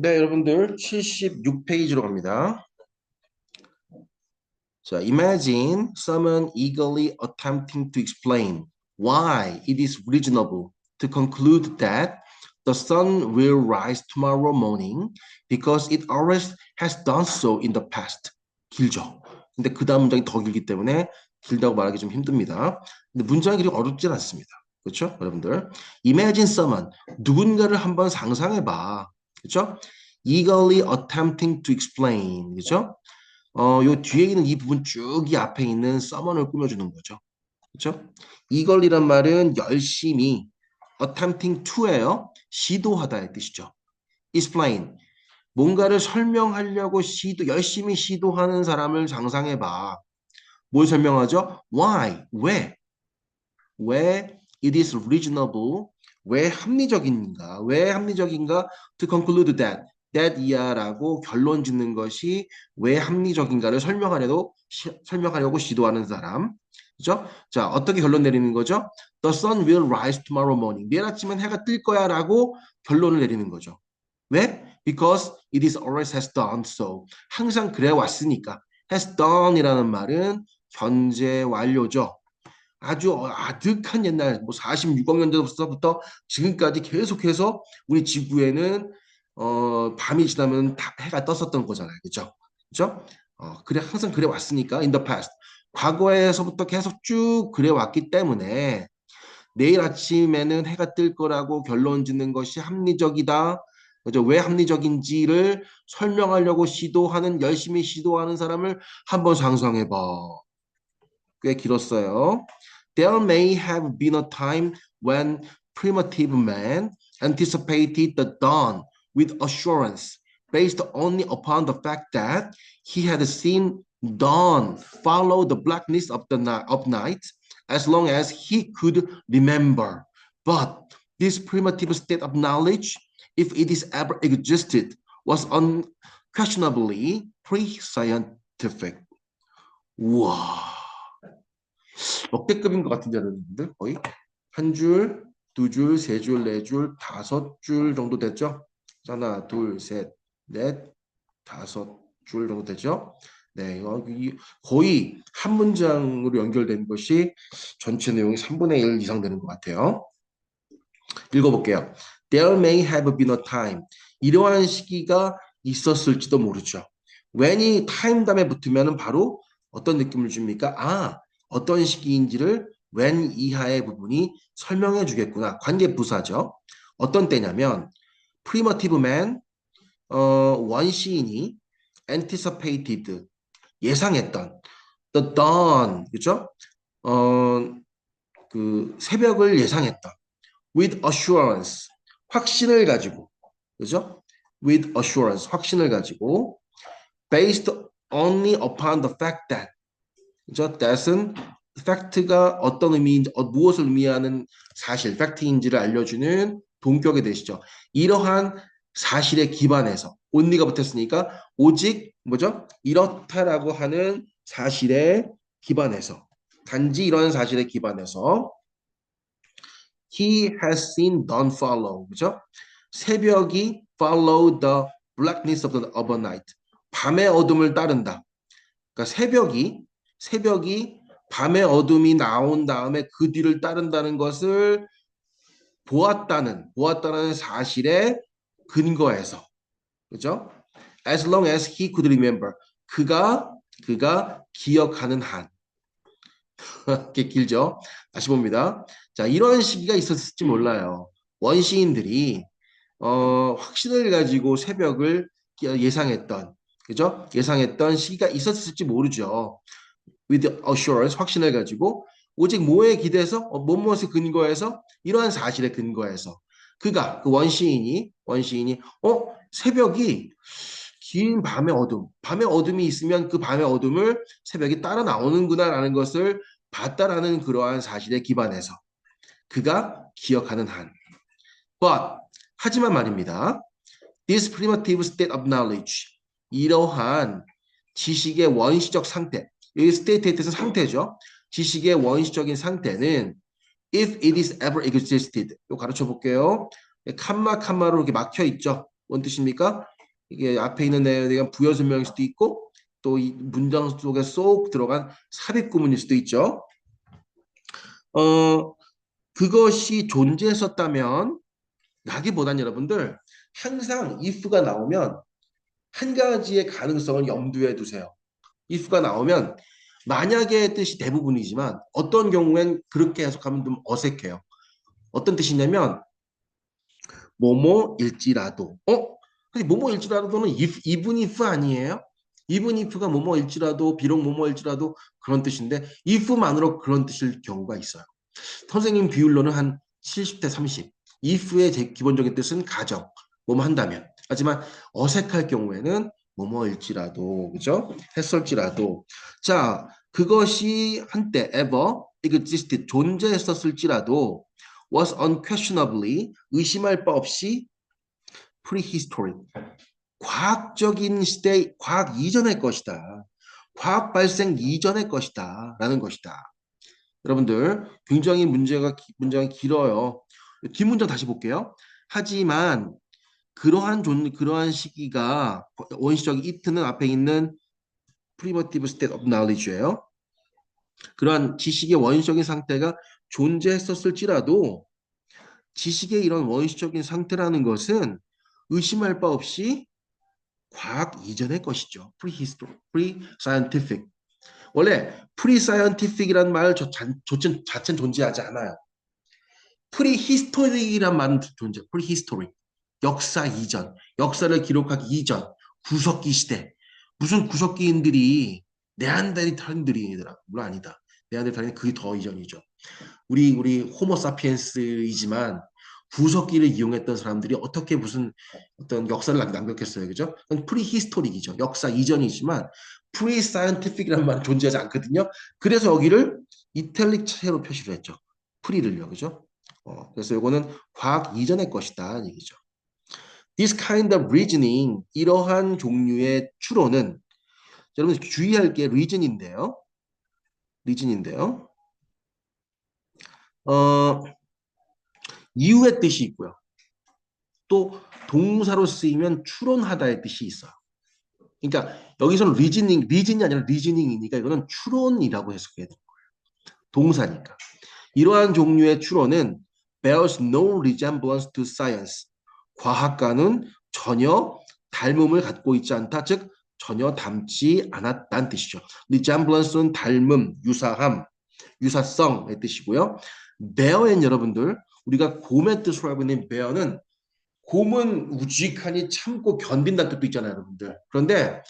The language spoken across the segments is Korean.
네, 여러분들 76페이지로 갑니다. 자, imagine someone eagerly attempting to explain why it is reasonable to conclude that the sun will rise tomorrow morning because it always has done so in the past. 길죠. 근데 그 다음 문장이 더 길기 때문에 길다고 말하기 좀 힘듭니다. 근데 문장이 그렇게 어렵진 않습니다. 그렇죠? 여러분들. Imagine someone. 누군가를 한번 상상해봐. 그렇죠? Eagerly attempting to explain. 그렇죠? 요 뒤에 있는 이 부분 쭉 이 앞에 있는 someone을 꾸며주는 거죠. 그렇죠? 이걸이란 말은 열심히 attempting to예요. 시도하다의 뜻이죠. explain 뭔가를 설명하려고 열심히 시도하는 사람을 상상해봐. 뭘 설명하죠? Why? 왜 it is reasonable? 왜 합리적인가? 왜 합리적인가? To conclude that 이하라고 결론 짓는 것이 왜 합리적인가를 설명하려고 시도하는 사람. 그죠? 자, 어떻게 결론 내리는 거죠? The sun will rise tomorrow morning. 내일 아침엔 해가 뜰 거야라고 결론을 내리는 거죠. 왜? Because it is always has done so. 항상 그래 왔으니까. has done이라는 말은 현재 완료죠. 아주 아득한 옛날 뭐 46억 년 전부터 지금까지 계속해서 우리 지구에는 밤이 지나면 다 해가 떴었던 거잖아요. 그죠? 그죠? 그래 항상 그래 왔으니까 in the past 과거에서부터 계속 쭉 그래 왔기 때문에 내일 아침에는 해가 뜰 거라고 결론 짓는 것이 합리적이다. 그죠? 왜 합리적인지를 설명하려고 열심히 시도하는 사람을 한번 상상해 봐. 꽤 길었어요. There may have been a time when primitive man anticipated the dawn with assurance, based only upon the fact that he had seen dawn follow the blackness of night as long as he could remember. But this primitive state of knowledge, if it is ever existed, was unquestionably pre-scientific. 우와. 역대급인 것 같은 줄 알았는데 거의 한 줄, 두 줄, 세 줄, 네 줄, 다섯 줄 정도 됐죠? 하나, 둘, 셋, 넷, 다섯 줄 정도 되죠? 네, 거의 한 문장으로 연결된 것이 전체 내용이 3분의 1 이상 되는 것 같아요. 읽어볼게요. There may have been a time. 이러한 시기가 있었을지도 모르죠. when이 time 다음에 붙으면 바로 어떤 느낌을 줍니까? 어떤 시기인지를 when 이하의 부분이 설명해 주겠구나. 관계 부사죠. 어떤 때냐면 primitive man, 원시인이 anticipated, 예상했던 the dawn, 그죠? 그 새벽을 예상했던 with assurance, 확신을 가지고, 그죠? with assurance, 확신을 가지고 based only upon the fact that, 그죠? that은 팩트가 어떤 의미인지, 무엇을 의미하는 사실, 팩트인지를 알려주는 동격이 되시죠. 이러한 사실에 기반해서 only가 붙었으니까 오직 뭐죠? 이렇다라고 하는 사실에 기반해서 단지 이런 사실에 기반해서 he has seen dawn follow, 그죠? 새벽이 follow the blackness of a night. 밤의 어둠을 따른다. 그러니까 새벽이 밤의 어둠이 나온 다음에 그 뒤를 따른다는 것을 보았다는 사실에 근거해서, 그죠? As long as he could remember. 그가 기억하는 한. 꽤 길죠? 다시 봅니다. 자, 이런 시기가 있었을지 몰라요. 원시인들이 확신을 가지고 새벽을 예상했던, 그죠? 예상했던 시기가 있었을지 모르죠. with assurance, 확신을 가지고 오직 뭐에 기대서, 무엇에 근거해서, 이러한 사실에 근거해서 그 원시인이 새벽이 긴 밤의 어둠이 있으면 그 밤의 어둠을 새벽이 따라 나오는구나라는 것을 봤다라는 그러한 사실에 기반해서 그가 기억하는 한. But 하지만 말입니다. This primitive state of knowledge, 이러한 지식의 원시적 상태, 여기 state의 뜻은 상태죠. 지식의 원시적인 상태는 if it is ever existed, 이거 가르쳐 볼게요. 칸마로 이렇게 막혀 있죠. 뭔 뜻입니까? 이게 앞에 있는 내용에 대한 부여 설명일 수도 있고 또 이 문장 속에 쏙 들어간 삽입 구문일 수도 있죠. 어, 그것이 존재했었다면 라기보단 여러분들 항상 if가 나오면 한 가지의 가능성을 염두에 두세요. if가 나오면 만약의 뜻이 대부분이지만 어떤 경우엔 그렇게 해석하면 좀 어색해요. 어떤 뜻이냐면 뭐뭐일지라도 근데 뭐뭐일지라도는 even if 아니에요? even if가 뭐뭐일지라도 비록 뭐뭐일지라도 그런 뜻인데 if만으로 그런 뜻일 경우가 있어요. 선생님 비율로는 한 70대 30. if의 기본적인 뜻은 가정, 뭐뭐 한다면. 하지만 어색할 경우에는 뭐뭐일지라도, 그죠? 했을지라도. 자, 그것이 한때 ever existed, 존재했었을지라도 was unquestionably, 의심할 바 없이 prehistoric, 과학적인 시대, 과학 이전의 것이다. 과학 발생 이전의 것이다. 라는 것이다. 여러분들 굉장히 문장이 길어요. 뒷문장 다시 볼게요. 하지만 그러한 시기가 원시적 it는 앞에 있는 primitive state of knowledge예요. 그러한 지식의 원시적인 상태가 존재했었을지라도 지식의 이런 원시적인 상태라는 것은 의심할 바 없이 과학 이전의 것이죠. pre-scientific. 원래 pre-scientific이라는 말 자체는 존재하지 않아요. prehistoric이란 말은 존재. prehistoric. 역사 이전. 역사를 기록하기 이전. 구석기 시대. 무슨 구석기인들이 네안데르탈인들이더라. 물론 아니다. 네안데르탈인 그게 더 이전이죠. 우리 호모사피엔스이지만 구석기를 이용했던 사람들이 어떻게 무슨 어떤 역사를 남겼겠어요, 그죠? 그건 프리히스토릭이죠. 역사 이전이지만 프리사이언티픽이라는 말은 존재하지 않거든요. 그래서 여기를 이탈릭 체로 표시를 했죠. 프리를요, 그죠? 그래서 이거는 과학 이전의 것이다 얘기죠. This kind of reasoning, 이러한 종류의 추론은 여러분 주의할 게 reason인데요. 어, 이유의 뜻이 있고요. 또 동사로 쓰이면 추론하다의 뜻이 있어요. 그러니까 여기서는 리즌이 아니라 리즈닝이니까 이거는 추론이라고 해석해야 돼요. 동사니까. 이러한 종류의 추론은 bears no resemblance to science. 과학과는 전혀 닮음을 갖고 있지 않다. 즉 전혀 닮지 않았다는 뜻이죠. resemblance는 닮음, 유사함, 유사성의 뜻이고요. bear엔 여러분들 우리가 곰의 뜻으로 알고 있는 bear는 곰은 우직하니 참고 견딘다는 뜻도 있잖아요, 여러분들. 그런데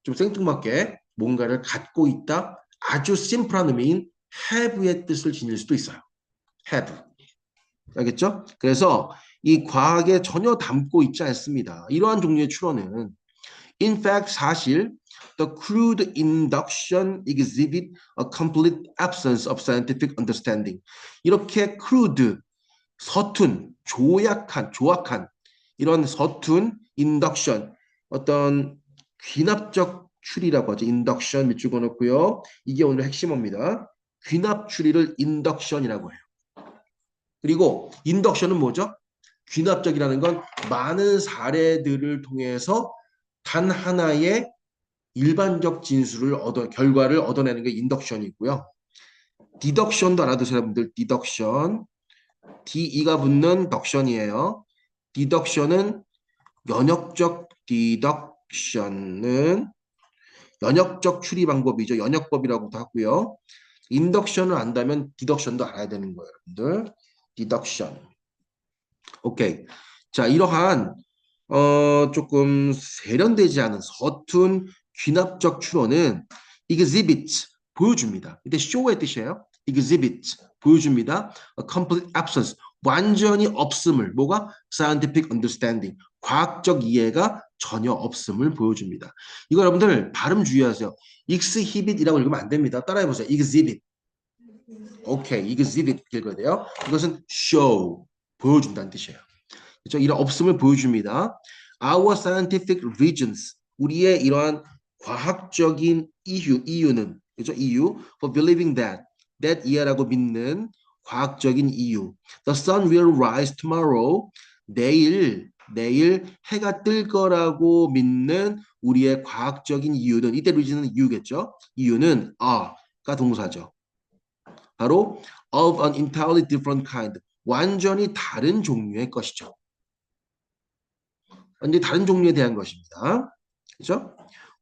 좀 생뚱맞게 뭔가를 갖고 있다. 아주 심플한 의미인 have의 뜻을 지닐 수도 있어요. have. 알겠죠? 그래서 이 과학에 전혀 담고 있지 않습니다. 이러한 종류의 추론은 in fact 사실 the crude induction exhibit a complete absence of scientific understanding. 이렇게 crude, 서툰, 조악한 이런 서툰 induction 어떤 귀납적 추리라고 하죠. induction 밑줄 그어놓고요. 이게 오늘 핵심어입니다. 귀납 추리를 induction이라고 해요. 그리고 induction은 뭐죠? 귀납적이라는 건 많은 사례들을 통해서 단 하나의 일반적 진술을 결과를 얻어내는 게 인덕션이고요. 디덕션도 알아두세요, 여러분들. 디덕션. DE가 붙는 덕션이에요. 디덕션은 디덕션은 연역적 추리 방법이죠. 연역법이라고도 하고요. 인덕션을 안다면 디덕션도 알아야 되는 거예요, 여러분들. 디덕션. 오케이. 자, 이러한 조금 세련되지 않은 서툰 귀납적 추론은 exhibit 보여줍니다. 이때 show의 뜻이에요. exhibit 보여줍니다. A complete absence 완전히 없음을 뭐가 scientific understanding 과학적 이해가 전혀 없음을 보여줍니다. 이거 여러분들 발음 주의하세요. exhibit이라고 읽으면 안 됩니다. 따라해보세요. exhibit. 오케이, exhibit 읽어야 돼요. 이것은 show 보여준다는 뜻이에요. 그렇죠? 이런 없음을 보여줍니다. Our scientific reasons, 우리의 이러한 과학적인 이유는 그렇죠? 이유 for believing that 이하라고 믿는 과학적인 이유. The sun will rise tomorrow. 내일 내일 해가 뜰 거라고 믿는 우리의 과학적인 이유는 이때 reason은 이유겠죠. 이유는 are가 동사죠. 바로 of an entirely different kind. 완전히 다른 종류의 것이죠. 완전히 다른 종류에 대한 것입니다. 그렇죠?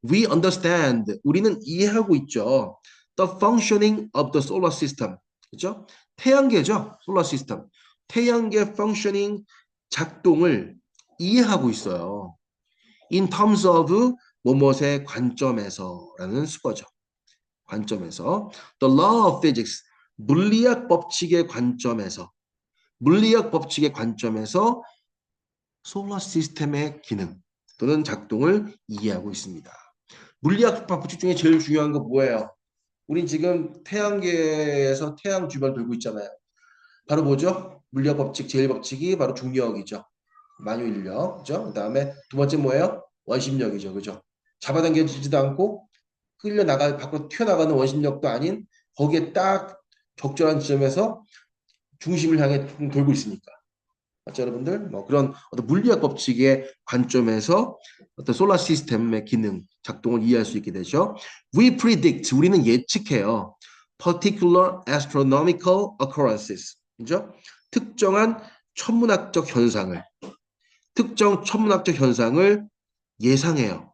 We understand. 우리는 이해하고 있죠. The functioning of the solar system. 그렇죠? 태양계죠. solar system. 태양계 functioning 작동을 이해하고 있어요. In terms of 뭐뭇의 관점에서라는 수거죠. 관점에서. The law of physics. 물리학 법칙의 관점에서. 물리학 법칙의 관점에서 솔라 시스템의 기능 또는 작동을 이해하고 있습니다. 물리학 법칙 중에 제일 중요한 거 뭐예요? 우린 지금 태양계에서 태양 주변 돌고 있잖아요. 바로 뭐죠? 물리학 법칙 제일 법칙이 바로 중력이죠. 만유인력, 그죠? 그다음에 두 번째 뭐예요? 원심력이죠, 그죠? 잡아당겨지지도 않고 밖으로 튀어나가는 원심력도 아닌 거기에 딱 적절한 지점에서 중심을 향해 돌고 있으니까. 맞죠, 여러분들? 뭐 그런 어떤 물리학 법칙의 관점에서 어떤 솔라 시스템의 기능, 작동을 이해할 수 있게 되죠. We predict, 우리는 예측해요. Particular astronomical occurrences, 그죠? 특정한 천문학적 현상을, 특정 천문학적 현상을 예상해요.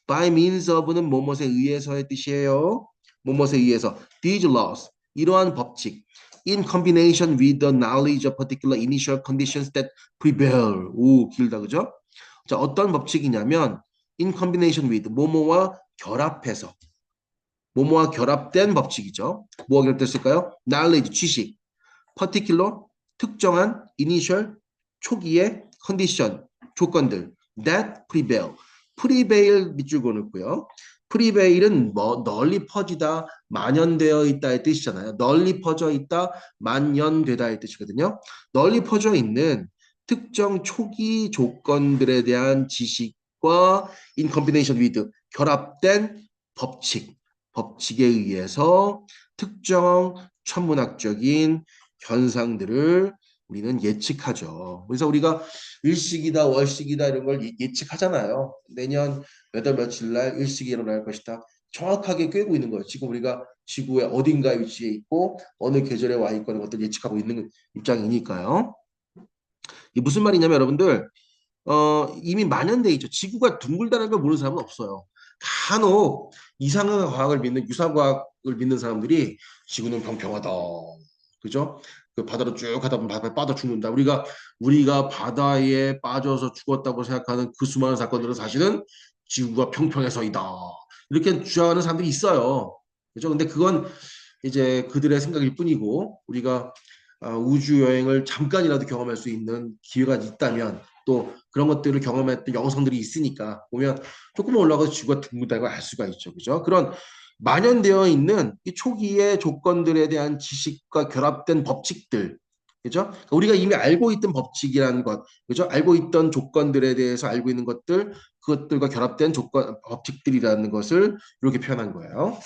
By means of는 뭐뭇에 의해서의 뜻이에요. 뭐뭇에 의해서. These laws, 이러한 법칙. In combination with the knowledge of particular initial conditions that prevail. 오, 길다, 그죠? 자, 어떤 법칙이냐면 in combination with, 뭐뭐와 결합해서. 뭐뭐와 결합된 법칙이죠. 뭐가 결합됐을까요? Knowledge, 지식. Particular, 특정한 initial, 초기의 condition, 조건들. That prevail. prevail 밑줄 그어놓고요. prevail은 뭐 널리 퍼지다, 만연되어 있다의 뜻이잖아요. 널리 퍼져 있다, 만연되다의 뜻이거든요. 널리 퍼져 있는 특정 초기 조건들에 대한 지식과 in combination with 결합된 법칙, 법칙에 의해서 특정 천문학적인 현상들을 우리는 예측하죠. 그래서 우리가 일식이다, 월식이다 이런 걸 예측하잖아요. 내년 몇 월 며칠 날 일식이 일어날 것이다. 정확하게 꿰고 있는 거예요. 지금 우리가 지구의 어딘가에 위치해 있고 어느 계절에 와 있고 하는 것들 예측하고 있는 입장이니까요. 이게 무슨 말이냐면 여러분들 이미 만연돼 있죠. 지구가 둥글다는 걸 모르는 사람은 없어요. 간혹 이상한 과학을 믿는 유사과학을 믿는 사람들이 지구는 평평하다. 그죠? 그 바다로 쭉 가다 보면 바다에 빠져 죽는다. 우리가 바다에 빠져서 죽었다고 생각하는 그 수많은 사건들은 사실은 지구가 평평해서이다. 이렇게 주장하는 사람들이 있어요. 그죠? 근데 그건 이제 그들의 생각일 뿐이고 우리가 우주 여행을 잠깐이라도 경험할 수 있는 기회가 있다면 또 그런 것들을 경험했던 영성들이 있으니까 보면 조금만 올라가서 지구가 둥글다는 걸 알 수가 있죠. 그죠? 그런 만연되어 있는 이 초기의 조건들에 대한 지식과 결합된 법칙들, 그죠? 그러니까 우리가 이미 알고 있던 법칙이라는 것, 그죠? 알고 있던 조건들에 대해서 알고 있는 것들, 그것들과 결합된 조건, 법칙들이라는 것을 이렇게 표현한 거예요.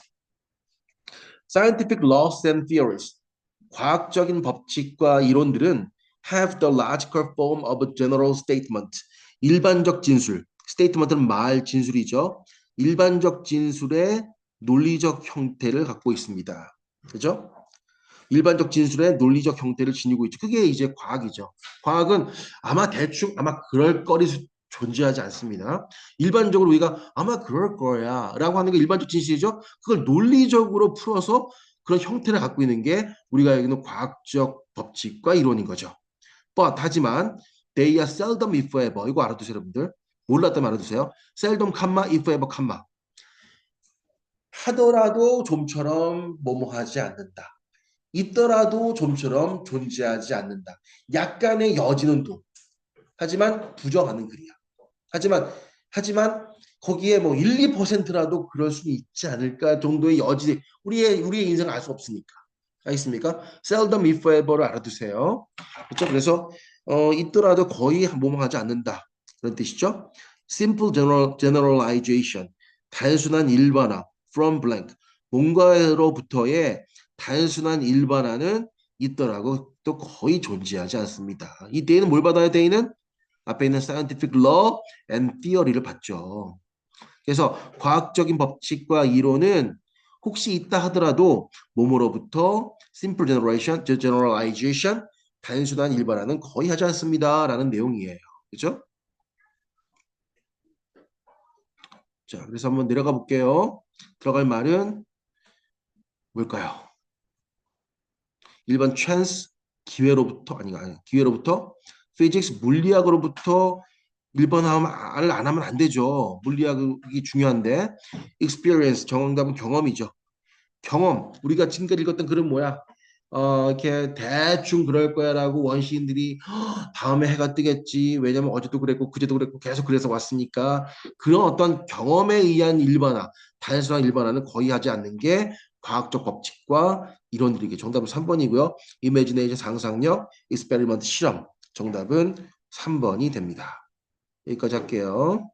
Scientific laws and theories. 과학적인 법칙과 이론들은 have the logical form of a general statement. 일반적 진술. statement은 말 진술이죠. 일반적 진술의 논리적 형태를 갖고 있습니다. 그죠? 일반적 진술의 논리적 형태를 지니고 있죠. 그게 이제 과학이죠. 과학은 아마 그럴 거리 존재하지 않습니다. 일반적으로 우리가 아마 그럴 거야 라고 하는 게 일반적 진실이죠. 그걸 논리적으로 풀어서 그런 형태를 갖고 있는 게 우리가 여기는 과학적 법칙과 이론인 거죠. 하지만 they are seldom if ever. 이거 알아두세요, 여러분들. 몰랐다면 알아두세요. seldom, if ever, 하더라도 좀처럼 뭐뭐 하지 않는다. 있더라도 좀처럼 존재하지 않는다. 약간의 여지는 도. 하지만 부정하는 글이야. 하지만 거기에 뭐 1, 2%라도 그럴 수는 있지 않을까 정도의 여지. 우리의 인생을 알 수 없으니까. 알겠습니까? seldom if ever를 알아두세요. 그렇죠? 그래서 있더라도 거의 뭐뭐 하지 않는다. 그런 뜻이죠. simple generalization. 단순한 일반화. from blank. 뭔가로부터의 단순한 일반화는 있더라고 또 거의 존재하지 않습니다. 이 데이는 뭘 받아요? 데이는 앞에 있는 scientific law and theory를 봤죠. 그래서 과학적인 법칙과 이론은 혹시 있다 하더라도 몸으로부터 simple generation, generalization, 단순한 일반화는 거의 하지 않습니다라는 내용이에요. 그죠? 자, 그래서 한번 내려가 볼게요. 들어갈 말은 뭘까요? 1번 chance, 기회로부터, 아니, 기회로부터, physics, 물리학으로부터 일반화를 안 하면 안 되죠. 물리학이 중요한데, experience, 정답은 경험이죠. 경험. 우리가 지금까지 읽었던 글은 뭐야? 이렇게 대충 그럴 거야라고 원시인들이 다음에 해가 뜨겠지. 왜냐면 어제도 그랬고 그제도 그랬고 계속 그래서 왔으니까 그런 어떤 경험에 의한 일반화, 단순한 일반화는 거의 하지 않는 게 과학적 법칙과 이론들이게 정답은 3번이고요. 이미지네이션 상상력, 익스페리먼트 실험. 정답은 3번이 됩니다. 여기까지 할게요.